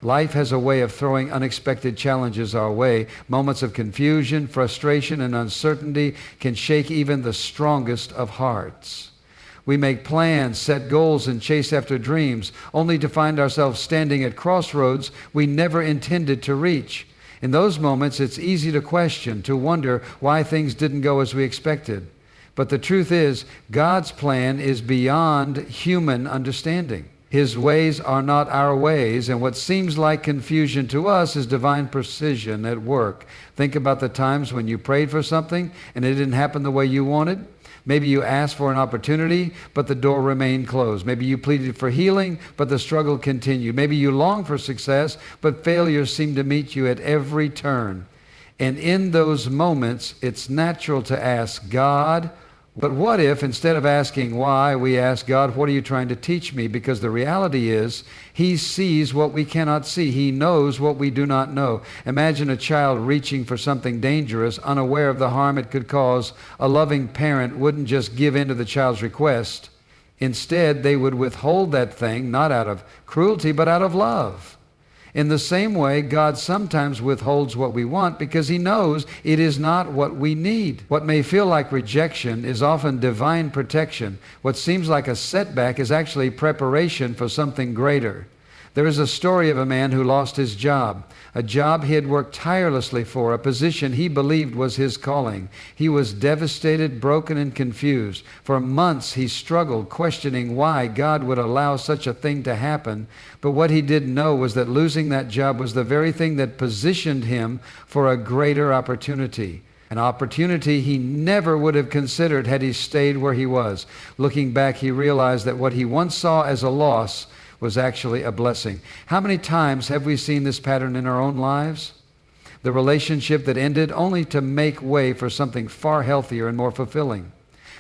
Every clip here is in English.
Life has a way of throwing unexpected challenges our way. Moments of confusion, frustration, and uncertainty can shake even the strongest of hearts. We make plans, set goals, and chase after dreams, only to find ourselves standing at crossroads we never intended to reach. In those moments, it's easy to question, to wonder why things didn't go as we expected. But the truth is, God's plan is beyond human understanding. His ways are not our ways, and what seems like confusion to us is divine precision at work. Think about the times when you prayed for something and it didn't happen the way you wanted. Maybe you asked for an opportunity, but the door remained closed. Maybe you pleaded for healing, but the struggle continued. Maybe you longed for success, but failure seemed to meet you at every turn. And in those moments, it's natural to ask God, but what if, instead of asking why, we ask God, what are you trying to teach me? Because the reality is, He sees what we cannot see. He knows what we do not know. Imagine a child reaching for something dangerous, unaware of the harm it could cause. A loving parent wouldn't just give in to the child's request. Instead, they would withhold that thing, not out of cruelty, but out of love. In the same way, God sometimes withholds what we want because He knows it is not what we need. What may feel like rejection is often divine protection. What seems like a setback is actually preparation for something greater. There is a story of a man who lost his job, a job he had worked tirelessly for, a position he believed was his calling. He was devastated, broken, and confused. For months he struggled, questioning why God would allow such a thing to happen. But what he didn't know was that losing that job was the very thing that positioned him for a greater opportunity. An opportunity he never would have considered had he stayed where he was. Looking back, he realized that what he once saw as a loss was actually a blessing. How many times have we seen this pattern in our own lives? The relationship that ended only to make way for something far healthier and more fulfilling.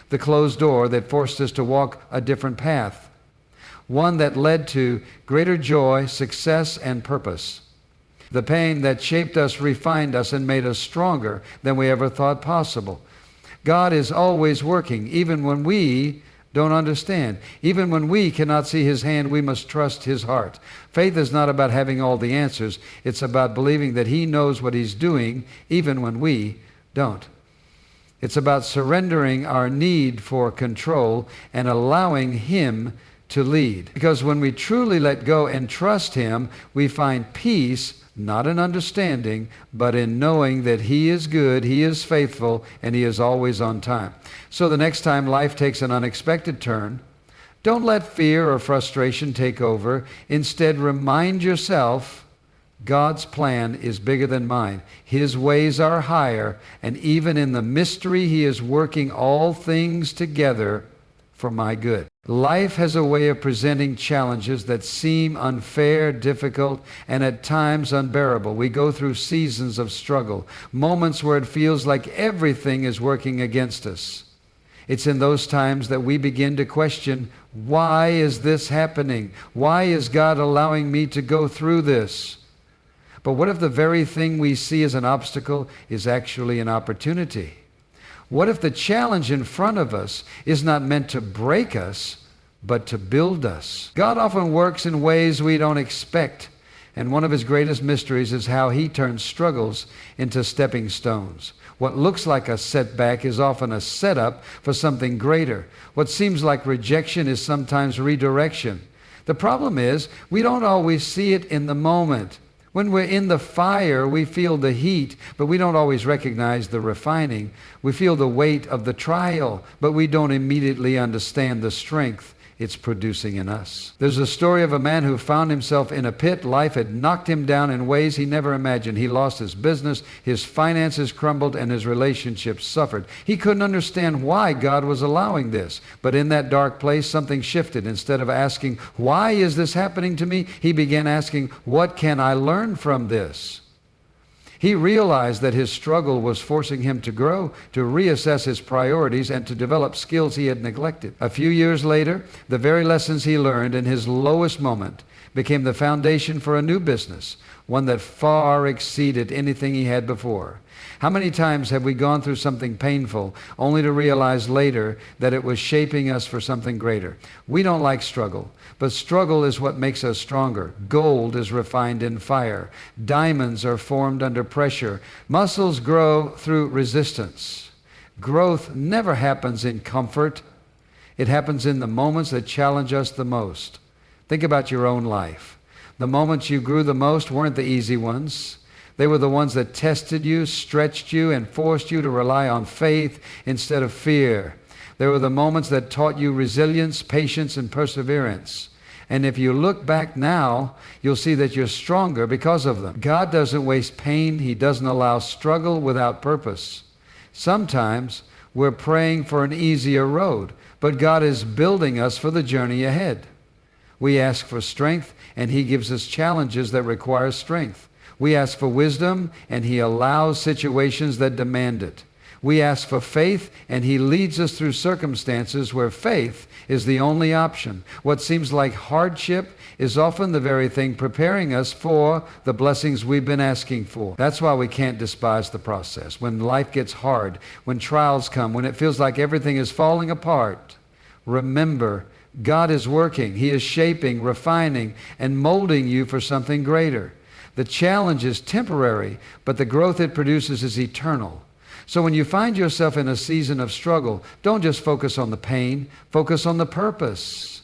The closed door that forced us to walk a different path. One that led to greater joy, success, and purpose. The pain that shaped us, refined us, and made us stronger than we ever thought possible. God is always working, even when we don't understand. Even when we cannot see His hand, we must trust His heart. Faith is not about having all the answers. It's about believing that He knows what He's doing, even when we don't. It's about surrendering our need for control and allowing Him to lead. Because when we truly let go and trust Him, we find peace, not in understanding, but in knowing that He is good, He is faithful, and He is always on time. So the next time life takes an unexpected turn, don't let fear or frustration take over. Instead, remind yourself, God's plan is bigger than mine. His ways are higher, and even in the mystery, He is working all things together for my good. Life has a way of presenting challenges that seem unfair, difficult, and at times unbearable. We go through seasons of struggle, moments where it feels like everything is working against us. It's in those times that we begin to question, why is this happening? Why is God allowing me to go through this? But what if the very thing we see as an obstacle is actually an opportunity? What if the challenge in front of us is not meant to break us, but to build us? God often works in ways we don't expect, and one of His greatest mysteries is how He turns struggles into stepping stones. What looks like a setback is often a setup for something greater. What seems like rejection is sometimes redirection. The problem is, we don't always see it in the moment. When we're in the fire, we feel the heat, but we don't always recognize the refining. We feel the weight of the trial, but we don't immediately understand the strength it's producing in us. There's a story of a man who found himself in a pit. Life had knocked him down in ways he never imagined. He lost his business, his finances crumbled, and his relationships suffered. He couldn't understand why God was allowing this. But in that dark place, something shifted. Instead of asking, why is this happening to me? He began asking, what can I learn from this? He realized that his struggle was forcing him to grow, to reassess his priorities, and to develop skills he had neglected. A few years later, the very lessons he learned in his lowest moment became the foundation for a new business, one that far exceeded anything he had before. How many times have we gone through something painful only to realize later that it was shaping us for something greater? We don't like struggle, but struggle is what makes us stronger. Gold is refined in fire. Diamonds are formed under pressure. Muscles grow through resistance. Growth never happens in comfort. It happens in the moments that challenge us the most. Think about your own life. The moments you grew the most weren't the easy ones. They were the ones that tested you, stretched you, and forced you to rely on faith instead of fear. They were the moments that taught you resilience, patience, and perseverance. And if you look back now, you'll see that you're stronger because of them. God doesn't waste pain. He doesn't allow struggle without purpose. Sometimes we're praying for an easier road, but God is building us for the journey ahead. We ask for strength, and He gives us challenges that require strength. We ask for wisdom, and He allows situations that demand it. We ask for faith, and He leads us through circumstances where faith is the only option. What seems like hardship is often the very thing preparing us for the blessings we've been asking for. That's why we can't despise the process. When life gets hard, when trials come, when it feels like everything is falling apart, remember, God is working. He is shaping, refining, and molding you for something greater. The challenge is temporary, but the growth it produces is eternal. So when you find yourself in a season of struggle, don't just focus on the pain, focus on the purpose.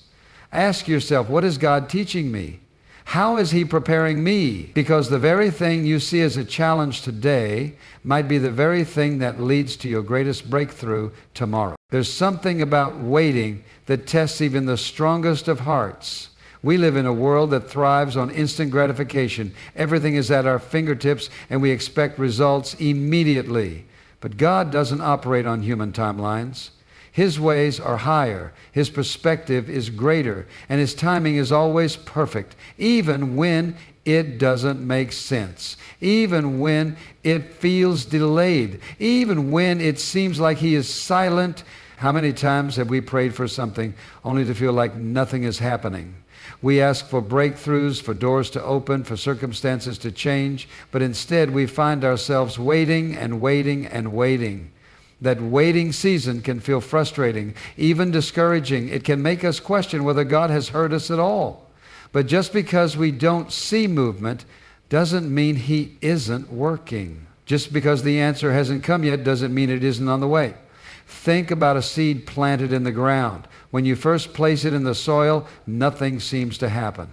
Ask yourself, what is God teaching me? How is He preparing me? Because the very thing you see as a challenge today might be the very thing that leads to your greatest breakthrough tomorrow. There's something about waiting that tests even the strongest of hearts. We live in a world that thrives on instant gratification. Everything is at our fingertips, and we expect results immediately. But God doesn't operate on human timelines. His ways are higher, His perspective is greater, and His timing is always perfect, even when it doesn't make sense, even when it feels delayed, even when it seems like He is silent. How many times have we prayed for something only to feel like nothing is happening? We ask for breakthroughs, for doors to open, for circumstances to change, but instead we find ourselves waiting and waiting and waiting. That waiting season can feel frustrating, even discouraging. It can make us question whether God has heard us at all. But just because we don't see movement doesn't mean He isn't working. Just because the answer hasn't come yet doesn't mean it isn't on the way. Think about a seed planted in the ground. When you first place it in the soil, nothing seems to happen.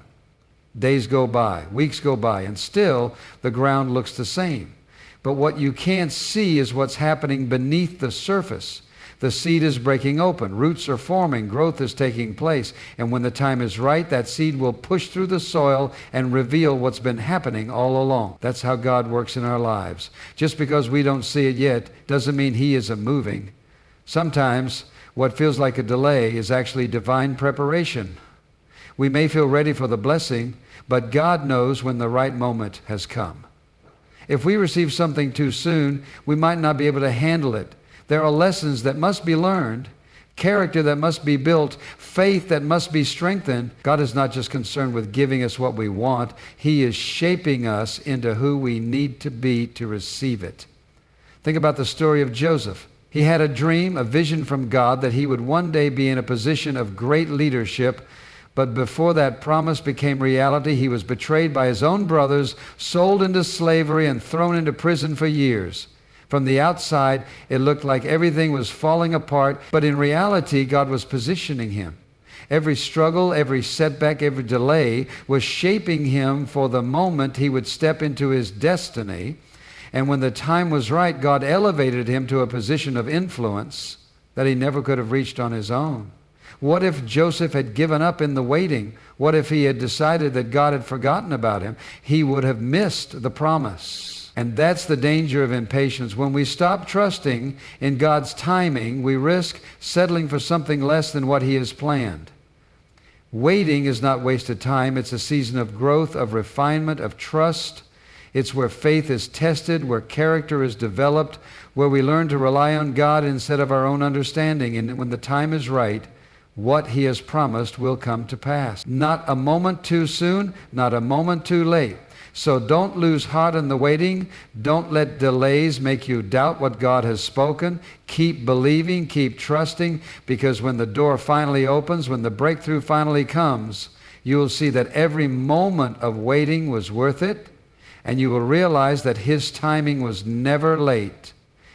Days go by, weeks go by, and still the ground looks the same. But what you can't see is what's happening beneath the surface. The seed is breaking open, roots are forming, growth is taking place, and when the time is right, that seed will push through the soil and reveal what's been happening all along. That's how God works in our lives. Just because we don't see it yet doesn't mean He isn't moving. Sometimes what feels like a delay is actually divine preparation. We may feel ready for the blessing, but God knows when the right moment has come. If we receive something too soon, we might not be able to handle it. There are lessons that must be learned, character that must be built, faith that must be strengthened. God is not just concerned with giving us what we want. He is shaping us into who we need to be to receive it. Think about the story of Joseph. He had a dream, a vision from God that he would one day be in a position of great leadership. But before that promise became reality, he was betrayed by his own brothers, sold into slavery, and thrown into prison for years. From the outside, it looked like everything was falling apart, but in reality, God was positioning him. Every struggle, every setback, every delay was shaping him for the moment he would step into his destiny. And when the time was right, God elevated him to a position of influence that he never could have reached on his own. What if Joseph had given up in the waiting? What if he had decided that God had forgotten about him? He would have missed the promise. And that's the danger of impatience. When we stop trusting in God's timing, we risk settling for something less than what He has planned. Waiting is not wasted time. It's a season of growth, of refinement, of trust. It's where faith is tested, where character is developed, where we learn to rely on God instead of our own understanding. And when the time is right, what He has promised will come to pass. Not a moment too soon, not a moment too late. So don't lose heart in the waiting. Don't let delays make you doubt what God has spoken. Keep believing, keep trusting, because when the door finally opens, when the breakthrough finally comes, you will see that every moment of waiting was worth it, and you will realize that His timing was never late.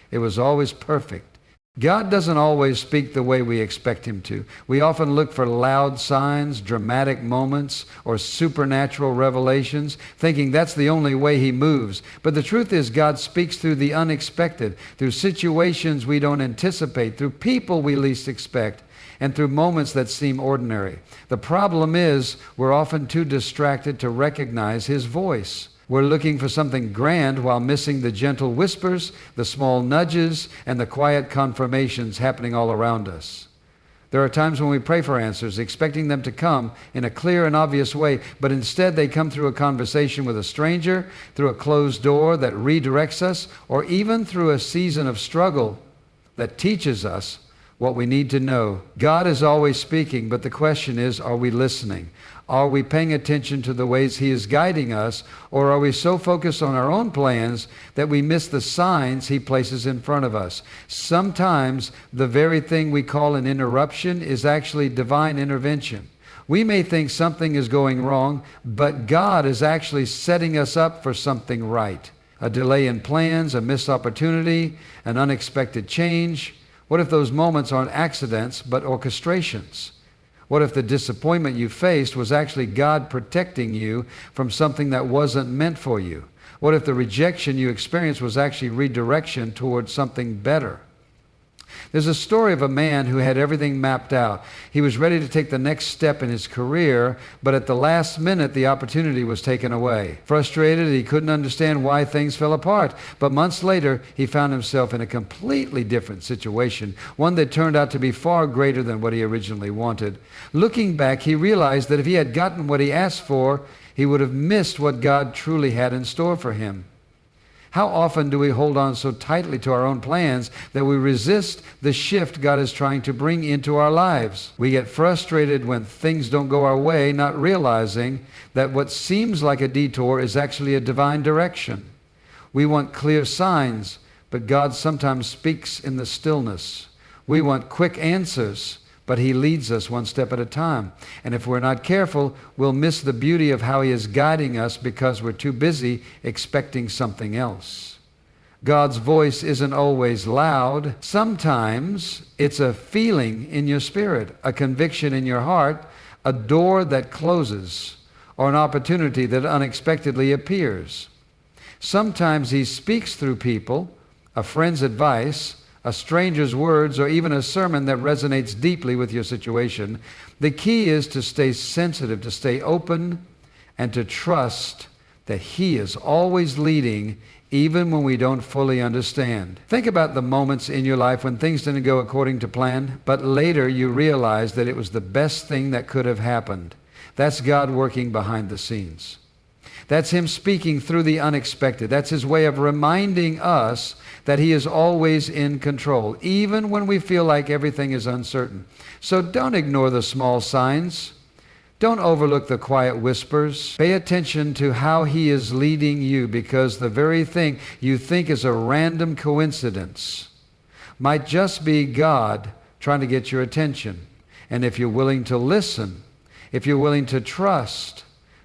It was always perfect. God doesn't always speak the way we expect Him to. We often look for loud signs, dramatic moments, or supernatural revelations, thinking that's the only way He moves. But the truth is, God speaks through the unexpected, through situations we don't anticipate, through people we least expect, and through moments that seem ordinary. The problem is, we're often too distracted to recognize His voice. We're looking for something grand while missing the gentle whispers, the small nudges, and the quiet confirmations happening all around us. There are times when we pray for answers, expecting them to come in a clear and obvious way, but instead they come through a conversation with a stranger, through a closed door that redirects us, or even through a season of struggle that teaches us what we need to know. God is always speaking, but the question is, are we listening? Are we paying attention to the ways He is guiding us, or are we so focused on our own plans that we miss the signs He places in front of us? Sometimes the very thing we call an interruption is actually divine intervention. We may think something is going wrong, but God is actually setting us up for something right. A delay in plans, a missed opportunity, an unexpected change. What if those moments aren't accidents, but orchestrations? What if the disappointment you faced was actually God protecting you from something that wasn't meant for you? What if the rejection you experienced was actually redirection towards something better? There's a story of a man who had everything mapped out. He was ready to take the next step in his career, but at the last minute, the opportunity was taken away. Frustrated, he couldn't understand why things fell apart. But months later, he found himself in a completely different situation, one that turned out to be far greater than what he originally wanted. Looking back, he realized that if he had gotten what he asked for, he would have missed what God truly had in store for him. How often do we hold on so tightly to our own plans that we resist the shift God is trying to bring into our lives? We get frustrated when things don't go our way, not realizing that what seems like a detour is actually a divine direction. We want clear signs, but God sometimes speaks in the stillness. We want quick answers, but He leads us one step at a time. And if we're not careful, we'll miss the beauty of how He is guiding us because we're too busy expecting something else. God's voice isn't always loud. Sometimes it's a feeling in your spirit, a conviction in your heart, a door that closes, or an opportunity that unexpectedly appears. Sometimes He speaks through people, a friend's advice, a stranger's words, or even a sermon that resonates deeply with your situation. The key is to stay sensitive, to stay open, and to trust that He is always leading, even when we don't fully understand. Think about the moments in your life when things didn't go according to plan, but later you realized that it was the best thing that could have happened. That's God working behind the scenes. That's Him speaking through the unexpected. That's His way of reminding us that He is always in control, even when we feel like everything is uncertain. So don't ignore the small signs. Don't overlook the quiet whispers. Pay attention to how He is leading you, because the very thing you think is a random coincidence might just be God trying to get your attention. And if you're willing to listen, if you're willing to trust,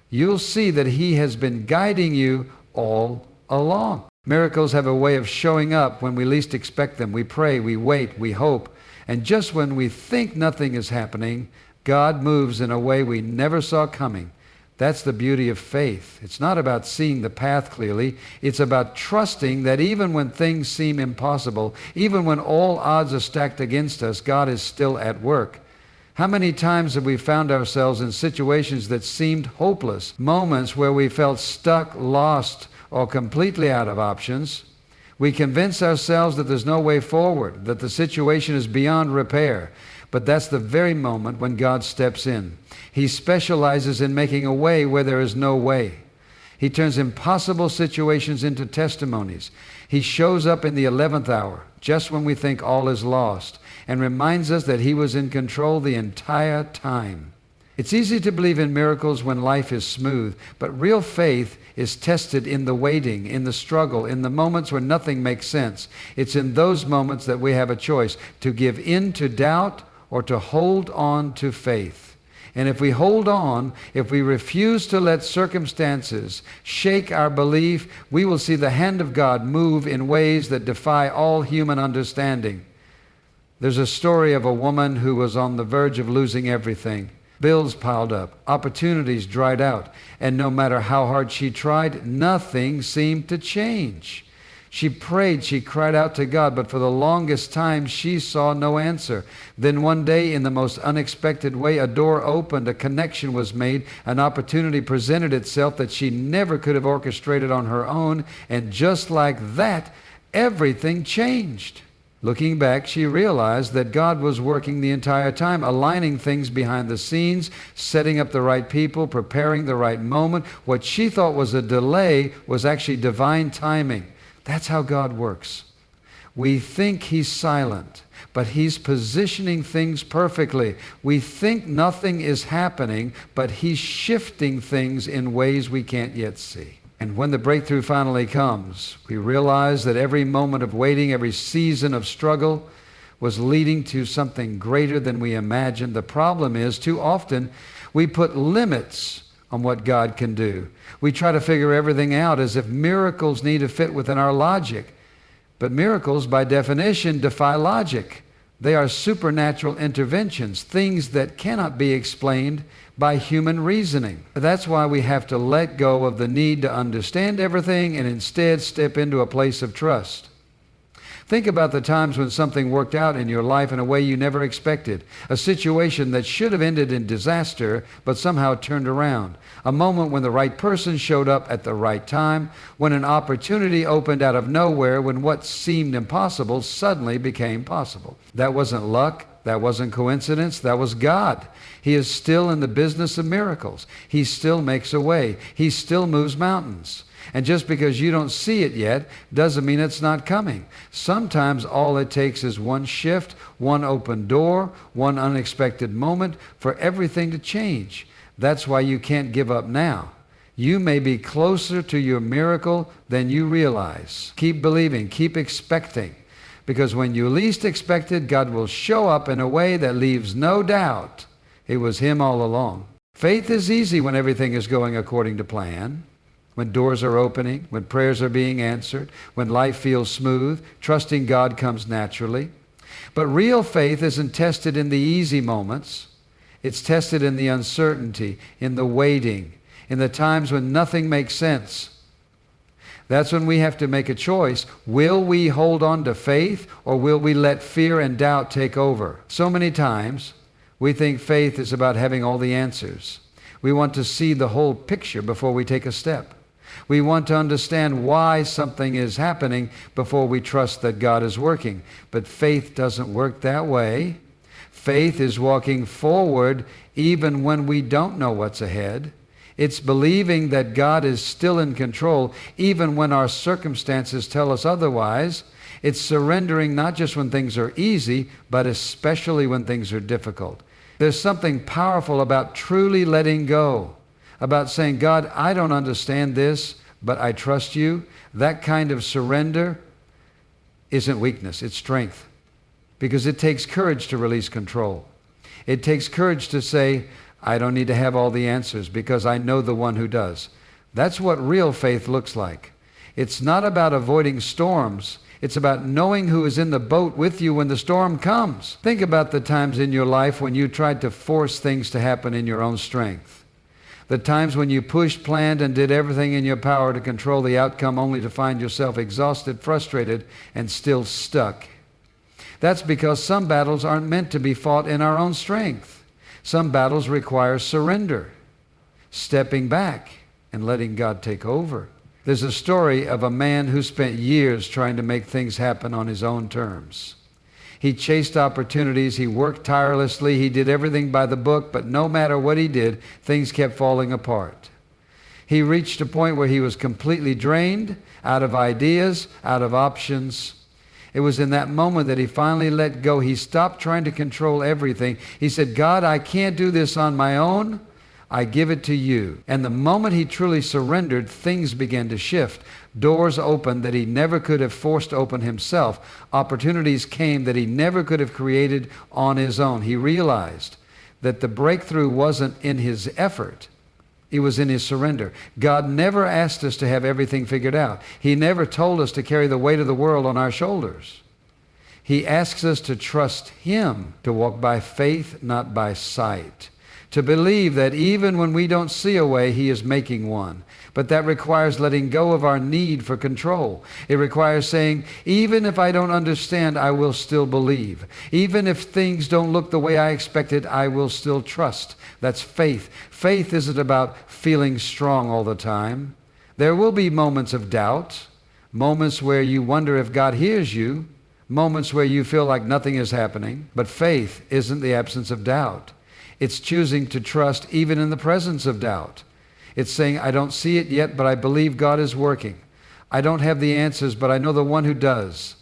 you'll see that He has been guiding you all along. Miracles have a way of showing up when we least expect them. We pray, we wait, we hope, and just when we think nothing is happening, God moves in a way we never saw coming. That's the beauty of faith. It's not about seeing the path clearly. It's about trusting that even when things seem impossible, even when all odds are stacked against us, God is still at work. How many times have we found ourselves in situations that seemed hopeless, moments where we felt stuck, lost, or completely out of options? We convince ourselves that there's no way forward, that the situation is beyond repair. But that's the very moment when God steps in. He specializes in making a way where there is no way. He turns impossible situations into testimonies. He shows up in the 11th hour, just when we think all is lost, and reminds us that He was in control the entire time. It's easy to believe in miracles when life is smooth, but real faith is tested in the waiting, in the struggle, in the moments where nothing makes sense. It's in those moments that we have a choice to give in to doubt or to hold on to faith. And if we hold on, if we refuse to let circumstances shake our belief, we will see the hand of God move in ways that defy all human understanding. There's a story of a woman who was on the verge of losing everything. Bills piled up, opportunities dried out, and no matter how hard she tried, nothing seemed to change. She prayed, she cried out to God, but for the longest time she saw no answer. Then one day, in the most unexpected way, a door opened, a connection was made, an opportunity presented itself that she never could have orchestrated on her own, and just like that, everything changed. Looking back, she realized that God was working the entire time, aligning things behind the scenes, setting up the right people, preparing the right moment. What she thought was a delay was actually divine timing. That's how God works. We think He's silent, but He's positioning things perfectly. We think nothing is happening, but He's shifting things in ways we can't yet see. And when the breakthrough finally comes, we realize that every moment of waiting, every season of struggle was leading to something greater than we imagined. The problem is, too often, we put limits on what God can do. We try to figure everything out as if miracles need to fit within our logic. But miracles, by definition, defy logic. They are supernatural interventions, things that cannot be explained by human reasoning. That's why we have to let go of the need to understand everything and instead step into a place of trust. Think about the times when something worked out in your life in a way you never expected. A situation that should have ended in disaster, but somehow turned around. A moment when the right person showed up at the right time, when an opportunity opened out of nowhere, when what seemed impossible suddenly became possible. That wasn't luck. That wasn't coincidence. That was God. He is still in the business of miracles. He still makes a way. He still moves mountains. And just because you don't see it yet doesn't mean it's not coming. Sometimes all it takes is one shift, one open door, one unexpected moment for everything to change. That's why you can't give up now. You may be closer to your miracle than you realize. Keep believing, keep expecting. Because when you least expect it, God will show up in a way that leaves no doubt it was Him all along. Faith is easy when everything is going according to plan, when doors are opening, when prayers are being answered, when life feels smooth, trusting God comes naturally. But real faith isn't tested in the easy moments. It's tested in the uncertainty, in the waiting, in the times when nothing makes sense. That's when we have to make a choice. Will we hold on to faith, or will we let fear and doubt take over? So many times we think faith is about having all the answers. We want to see the whole picture before we take a step. We want to understand why something is happening before we trust that God is working. But faith doesn't work that way. Faith is walking forward even when we don't know what's ahead. It's believing that God is still in control even when our circumstances tell us otherwise. It's surrendering not just when things are easy, but especially when things are difficult. There's something powerful about truly letting go, about saying, God, I don't understand this, but I trust you. That kind of surrender isn't weakness, it's strength. Because it takes courage to release control. It takes courage to say, I don't need to have all the answers because I know the one who does. That's what real faith looks like. It's not about avoiding storms. It's about knowing who is in the boat with you when the storm comes. Think about the times in your life when you tried to force things to happen in your own strength. The times when you pushed, planned, and did everything in your power to control the outcome only to find yourself exhausted, frustrated, and still stuck. That's because some battles aren't meant to be fought in our own strength. Some battles require surrender, stepping back and letting God take over. There's a story of a man who spent years trying to make things happen on his own terms. He chased opportunities, he worked tirelessly, he did everything by the book, but no matter what he did, things kept falling apart. He reached a point where he was completely drained, out of ideas, out of options, It was in that moment that he finally let go. He stopped trying to control everything. He said, God, I can't do this on my own. I give it to you. And the moment he truly surrendered, things began to shift. Doors opened that he never could have forced open himself. Opportunities came that he never could have created on his own. He realized that the breakthrough wasn't in his effort. It was in his surrender. God never asked us to have everything figured out. He never told us to carry the weight of the world on our shoulders. He asks us to trust him, to walk by faith, not by sight. To believe that even when we don't see a way, he is making one. But that requires letting go of our need for control. It requires saying, even if I don't understand, I will still believe. Even if things don't look the way I expected, I will still trust. That's faith. Faith isn't about feeling strong all the time. There will be moments of doubt, moments where you wonder if God hears you, moments where you feel like nothing is happening. But faith isn't the absence of doubt. It's choosing to trust even in the presence of doubt. It's saying, I don't see it yet, but I believe God is working. I don't have the answers, but I know the one who does.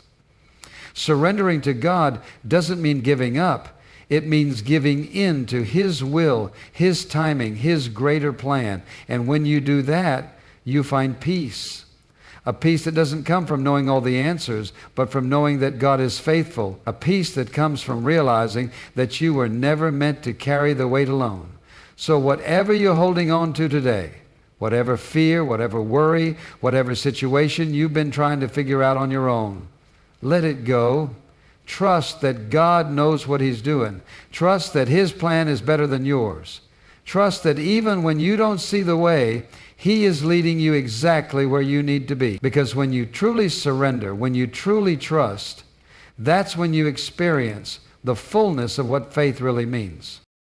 Surrendering to God doesn't mean giving up. It means giving in to his will, his timing, his greater plan. And when you do that, you find peace. A peace that doesn't come from knowing all the answers, but from knowing that God is faithful. A peace that comes from realizing that you were never meant to carry the weight alone. So whatever you're holding on to today, whatever fear, whatever worry, whatever situation you've been trying to figure out on your own, let it go. Trust that God knows what he's doing. Trust that his plan is better than yours. Trust that even when you don't see the way, he is leading you exactly where you need to be. Because when you truly surrender, when you truly trust, that's when you experience the fullness of what faith really means.